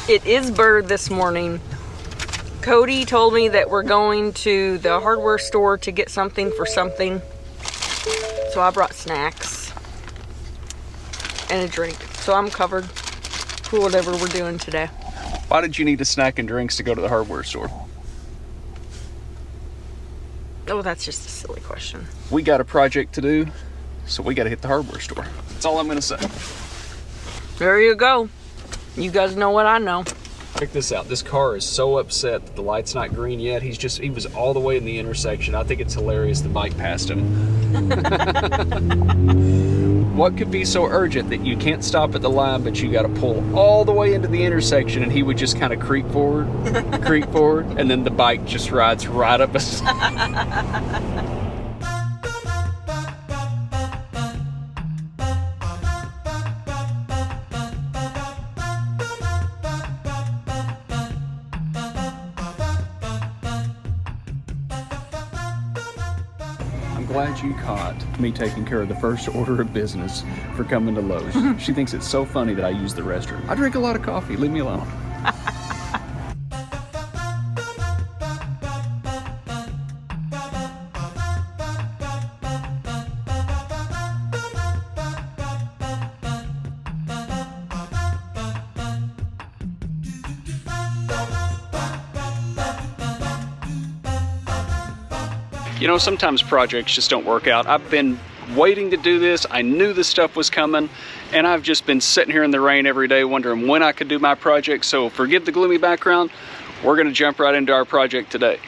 It is bird this morning. Cody told me that we're going to the hardware store to get something for something. So I brought snacks and a drink. So I'm covered for whatever we're doing today. Why did you need a snack and drinks to go to the hardware store? Oh, that's just a silly question. We got a project to do, so we got to hit the hardware store. That's all I'm going to say. There you go. You guys know what I know. Check this out. This car is so upset that the light's not green yet. He was all the way in the intersection. I think it's hilarious the bike passed him. What could be so urgent that you can't stop at the line, but you got to pull all the way into the intersection, and he would just kind of creep forward, and then the bike just rides right up us. Glad you caught me taking care of the first order of business for coming to Lowe's. She thinks it's so funny that I use the restroom. I drink a lot of coffee, leave me alone. You know, sometimes projects just don't work out. I've been waiting to do this. I knew this stuff was coming, and I've just been sitting here in the rain every day wondering when I could do my project. So forgive the gloomy background. We're gonna jump right into our project today.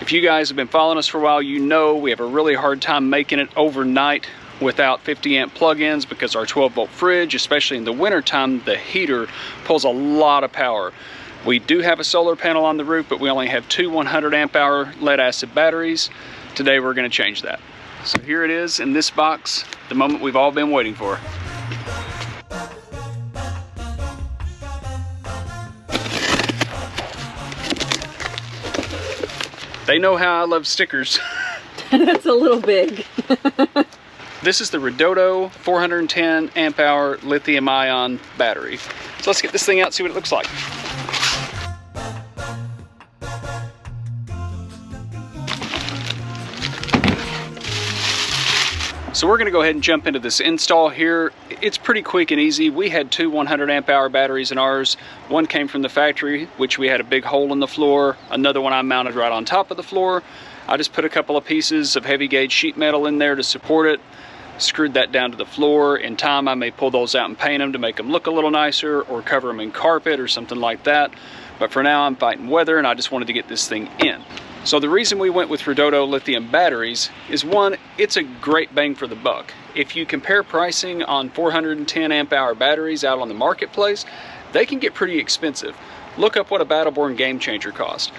If you guys have been following us for a while, you know we have a really hard time making it overnight without 50 amp plug-ins because our 12-volt fridge, especially in the winter time, the heater pulls a lot of power. We do have a solar panel on the roof, but we only have two 100 amp hour lead acid batteries. Today we're going to change that. So here it is in this box, the moment we've all been waiting for. They know how I love stickers. That's a little big. This is the Redodo 410 amp hour lithium ion battery. So let's get this thing out, see what it looks like. So we're going to go ahead and jump into this install here. It's pretty quick and easy. We had two 100 amp hour batteries in ours. One came from the factory, which we had a big hole in the floor. Another one I mounted right on top of the floor. I just put a couple of pieces of heavy gauge sheet metal in there to support it. Screwed that down to the floor. In time I may pull those out and paint them to make them look a little nicer, or cover them in carpet or something like that. But for now I'm fighting weather and I just wanted to get this thing in. So the reason we went with Redodo lithium batteries is, one, it's a great bang for the buck. If you compare pricing on 410 amp hour batteries out on the marketplace, they can get pretty expensive. Look up what a Battleborn Game Changer cost.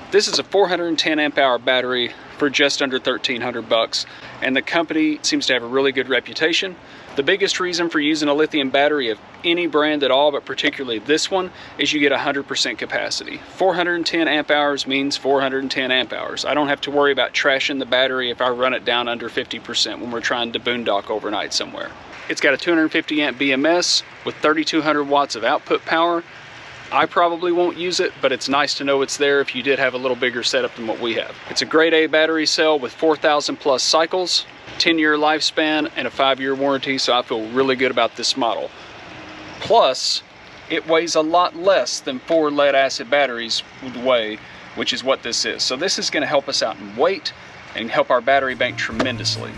This is a 410 amp hour battery for just under 1,300 bucks, and the company seems to have a really good reputation. The biggest reason for using a lithium battery of any brand at all, but particularly this one, is you get 100% capacity. 410 amp hours means 410 amp hours. I don't have to worry about trashing the battery if I run it down under 50% when we're trying to boondock overnight somewhere. It's got a 250 amp BMS with 3,200 watts of output power. I probably won't use it, but it's nice to know it's there if you did have a little bigger setup than what we have. It's a grade A battery cell with 4,000 plus cycles, 10-year lifespan, and a 5-year warranty, so I feel really good about this model. Plus, it weighs a lot less than 4 lead acid batteries would weigh, which is what this is. So this is going to help us out in weight and help our battery bank tremendously.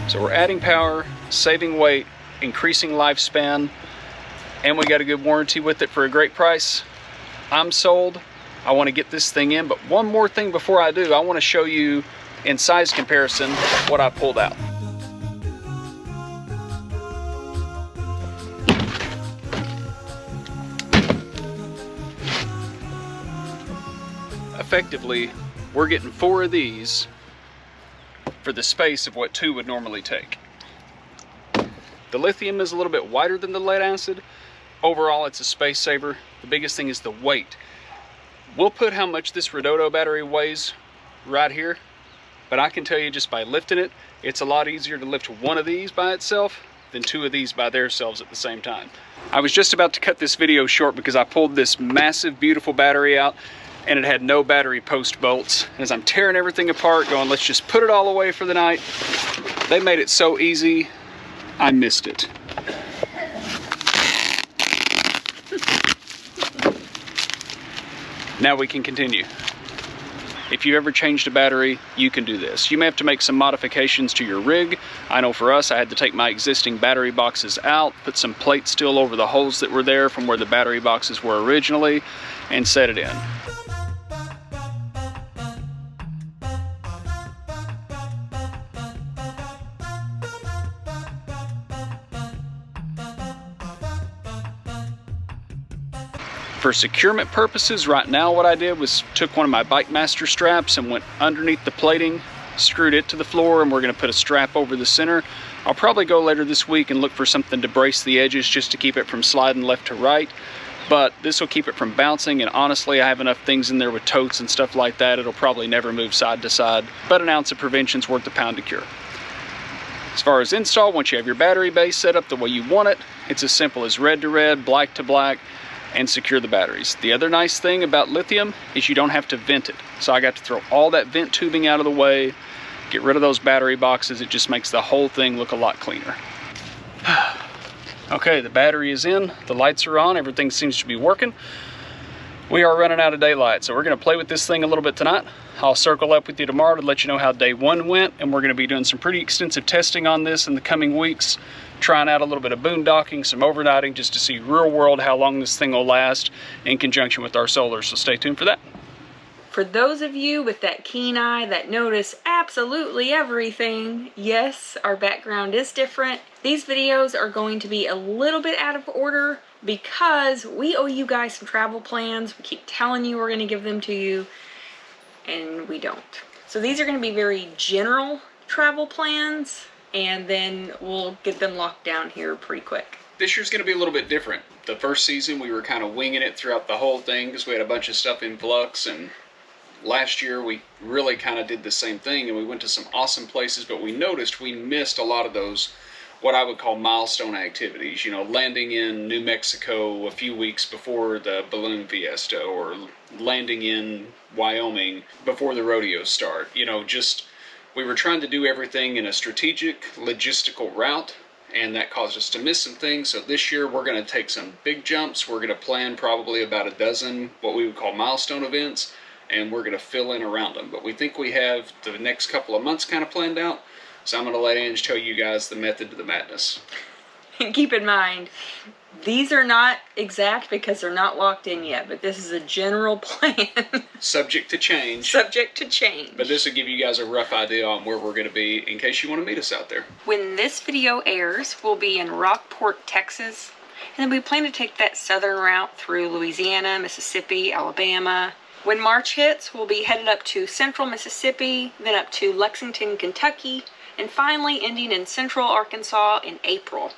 So we're adding power, saving weight, increasing lifespan, and we got a good warranty with it for a great price. I'm sold. I want to get this thing in, but one more thing before I do, I want to show you in size comparison what I pulled out. Effectively, we're getting 4 of these for the space of what 2 would normally take. The lithium is a little bit wider than the lead acid. Overall, it's a space saver. The biggest thing is the weight. We'll put how much this Redodo battery weighs right here. but I can tell you just by lifting it, it's a lot easier to lift one of these by itself than two of these by themselves at the same time. I was just about to cut this video short because I pulled this massive, beautiful battery out and it had no battery post bolts. And as I'm tearing everything apart, going, let's just put it all away for the night, they made it so easy, I missed it. Now we can continue. If you ever changed a battery, you can do this. You may have to make some modifications to your rig. I know for us, I had to take my existing battery boxes out, put some plate steel over the holes that were there from where the battery boxes were originally, and set it in. For securement purposes, right now what I did was took one of my Bike Master straps and went underneath the plating, screwed it to the floor, and we're going to put a strap over the center. I'll probably go later this week and look for something to brace the edges just to keep it from sliding left to right. But this will keep it from bouncing, and honestly I have enough things in there with totes and stuff like that, it'll probably never move side to side. But an ounce of prevention's worth a pound of cure. As far as install, once you have your battery base set up the way you want it, it's as simple as red to red, black to black, and secure the batteries. The other nice thing about lithium is you don't have to vent it. So I got to throw all that vent tubing out of the way, get rid of those battery boxes. It just makes the whole thing look a lot cleaner. Okay, the battery is in, the lights are on, everything seems to be working. We are running out of daylight, so we're gonna play with this thing a little bit tonight. I'll circle up with you tomorrow to let you know how day one went, and we're gonna be doing some pretty extensive testing on this in the coming weeks, trying out a little bit of boondocking, some overnighting, just to see real world how long this thing will last in conjunction with our solar, so stay tuned for that. For those of you with that keen eye that notice absolutely everything, yes, our background is different. These videos are going to be a little bit out of order because we owe you guys some travel plans. We keep telling you we're going to give them to you, and we don't. So these are going to be very general travel plans, and then we'll get them locked down here pretty quick. This year's going to be a little bit different. The first season we were kind of winging it throughout the whole thing because we had a bunch of stuff in flux, and last year we really kind of did the same thing, and we went to some awesome places, but we noticed we missed a lot of those what I would call milestone activities, you know, landing in New Mexico a few weeks before the balloon fiesta, or landing in Wyoming before the rodeos start. You know, just we were trying to do everything in a strategic, logistical route, and that caused us to miss some things. So this year we're going to take some big jumps. We're going to plan probably about a dozen what we would call milestone events, and we're going to fill in around them. But we think we have the next couple of months kind of planned out. So I'm going to let Ange tell you guys the method to the madness. And keep in mind, these are not exact because they're not locked in yet, but this is a general plan. Subject to change. Subject to change. But this will give you guys a rough idea on where we're going to be in case you want to meet us out there. When this video airs, we'll be in Rockport, Texas, and then we plan to take that southern route through Louisiana, Mississippi, Alabama. When March hits, we'll be headed up to central Mississippi, then up to Lexington, Kentucky, and finally ending in central Arkansas in April.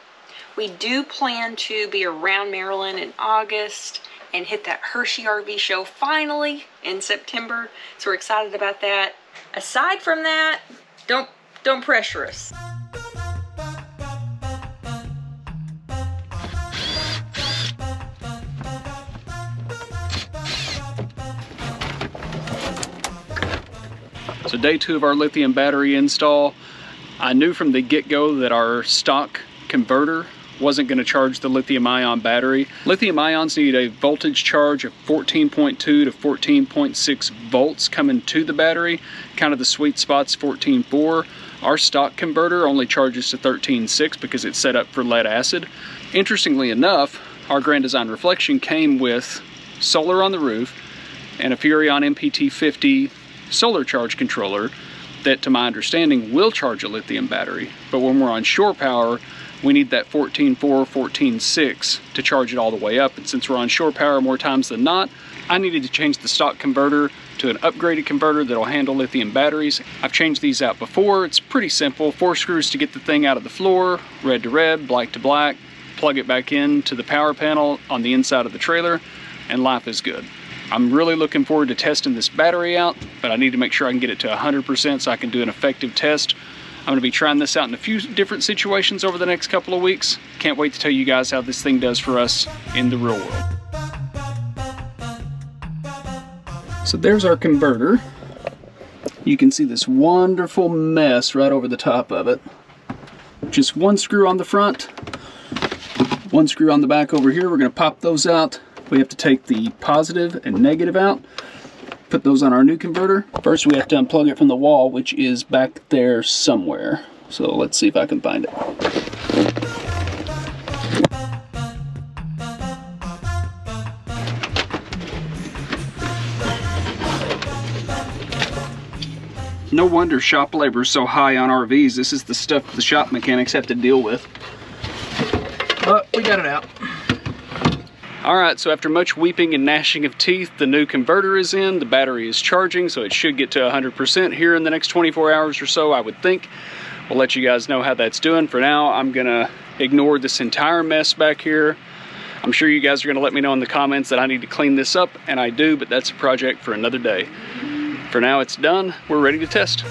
We do plan to be around Maryland in August and hit that Hershey RV show finally in September, so we're excited about that. Aside from that, don't pressure us. So day 2 of our lithium battery install. I knew from the get-go that our stock converter wasn't going to charge the lithium ion battery. Lithium ions need a voltage charge of 14.2 to 14.6 volts coming to the battery. Kind of the sweet spot's 14.4. Our stock converter only charges to 13.6 because it's set up for lead acid. Interestingly enough, our Grand Design Reflection came with solar on the roof and a Furrion MPT50 solar charge controller that, to my understanding, will charge a lithium battery. But when we're on shore power, we need that 14.4, 14.6 to charge it all the way up. And since we're on shore power more times than not, I needed to change the stock converter to an upgraded converter that'll handle lithium batteries. I've changed these out before. It's pretty simple. 4 screws to get the thing out of the floor, red to red, black to black, plug it back in to the power panel on the inside of the trailer, and life is good. I'm really looking forward to testing this battery out, but I need to make sure I can get it to 100% so I can do an effective test. I'm going to be trying this out in a few different situations over the next couple of weeks. Can't wait to tell you guys how this thing does for us in the real world. So there's our converter. You can see this wonderful mess right over the top of it. Just one screw on the front, one screw on the back over here. We're going to pop those out. We have to take the positive and negative out, put those on our new converter. First we have to unplug it from the wall, which is back there somewhere. So let's see if I can find it. No wonder shop labor is so high on RVs. This is the stuff the shop mechanics have to deal with. But we got it out. Alright, so after much weeping and gnashing of teeth, the new converter is in, the battery is charging, so it should get to 100% here in the next 24 hours or so, I would think. We'll let you guys know how that's doing. For now, I'm gonna ignore this entire mess back here. I'm sure you guys are gonna let me know in the comments that I need to clean this up, and I do, but that's a project for another day. For now, it's done. We're ready to test.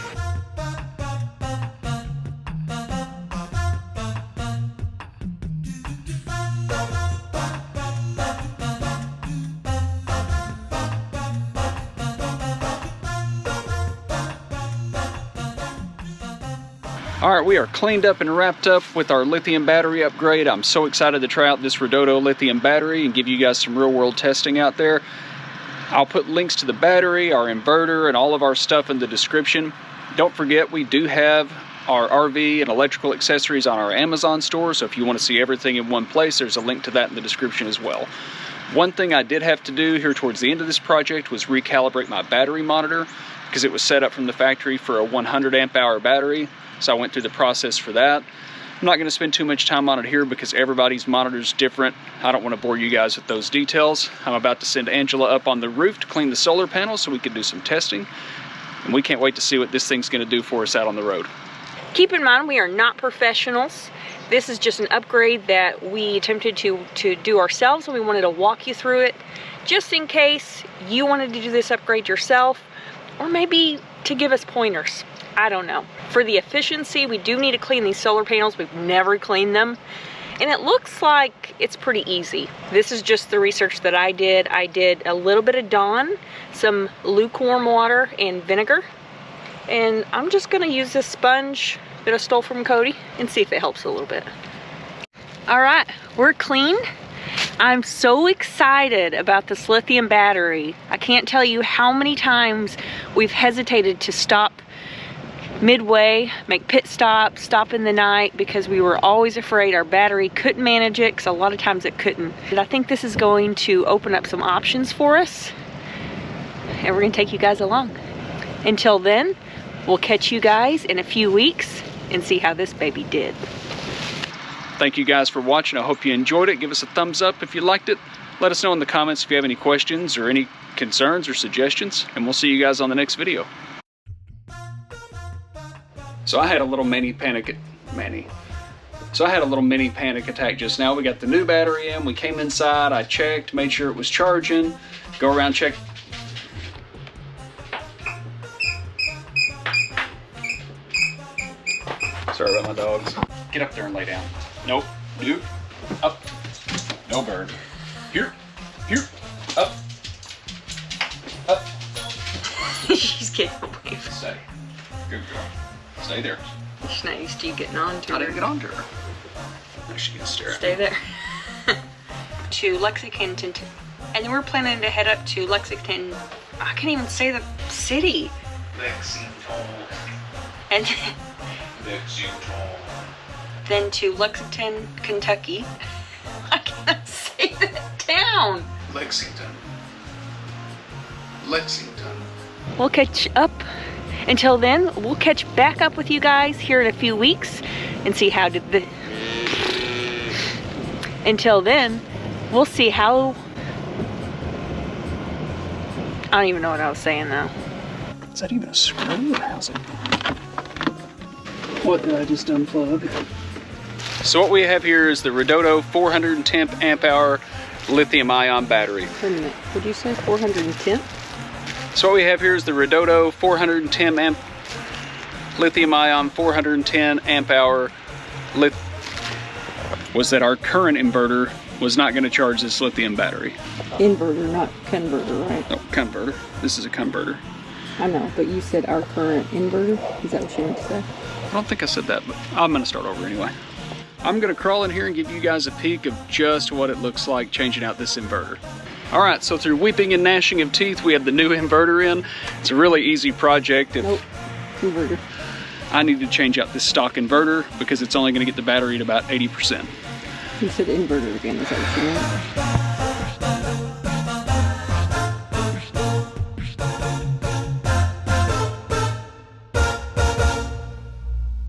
Alright, we are cleaned up and wrapped up with our lithium battery upgrade. I'm so excited to try out this Redodo lithium battery and give you guys some real world testing out there. I'll put links to the battery, our inverter, and all of our stuff in the description. Don't forget, we do have our RV and electrical accessories on our Amazon store, so if you want to see everything in one place, there's a link to that in the description as well. One thing I did have to do here towards the end of this project was recalibrate my battery monitor because it was set up from the factory for a 100 amp hour battery, so I went through the process for that. I'm not going to spend too much time on it here because everybody's monitor is different. I don't want to bore you guys with those details. I'm about to send Angela up on the roof to clean the solar panels so we can do some testing. And we can't wait to see what this thing's going to do for us out on the road. Keep in mind, we are not professionals. This is just an upgrade that we attempted to do ourselves, and we wanted to walk you through it just in case you wanted to do this upgrade yourself, or maybe to give us pointers. I don't know. For the efficiency, we do need to clean these solar panels. We've never cleaned them. And it looks like it's pretty easy. This is just the research that I did. I did a little bit of Dawn, some lukewarm water, and vinegar. And I'm just gonna use this sponge that I stole from Cody and see if it helps a little bit. All right, we're clean. I'm so excited about this lithium battery. I can't tell you how many times we've hesitated to stop midway, make pit stops, stop in the night, because we were always afraid our battery couldn't manage it, because a lot of times it couldn't. And I think this is going to open up some options for us, and we're gonna take you guys along. Until then, we'll catch you guys in a few weeks and see how this baby did. Thank you guys for watching. I hope you enjoyed it. Give us a thumbs up if you liked it. Let us know in the comments if you have any questions or any concerns or suggestions, and we'll see you guys on the next video. So I had a little mini panic attack just now. We got the new battery in, we came inside, I checked, made sure it was charging, go around, check. Sorry about my dogs. Get up there and lay down. Nope, nope, up, no bird. Here, up, up. She's getting away from Stay, good girl. Stay there. She's not used to you getting on to her. I didn't get on to her. Now she's gonna stare at me. Stay there. To Lexington. And then we're planning to head up to Lexington. I can't even say the city. Lexington. And Lexington. then to Lexington, Kentucky. I can't say that town. Lexington. Lexington. We'll catch up. Until then, we'll catch back up with you guys here in a few weeks and see how did the... Until then, we'll see how... I don't even know what I was saying now. Is that even a screw or how's it? What did I just unplug? So what we have here is the Redodo 410 amp hour lithium ion battery. Wait a minute, what'd you say, 410? So what we have here is the Redodo 410 amp lithium ion 410 amp hour was that our current inverter was not going to charge this lithium battery. Inverter, not converter, right? No, converter. This is a converter. I know, but you said our current inverter? Is that what you meant to say? I don't think I said that, but I'm going to start over anyway. I'm going to crawl in here and give you guys a peek of just what it looks like changing out this inverter. Alright, so through weeping and gnashing of teeth, we have the new inverter in. It's a really easy project. Nope, converter. I need to change out this stock inverter because it's only going to get the battery at about 80%. You said inverter again, is that what you meant?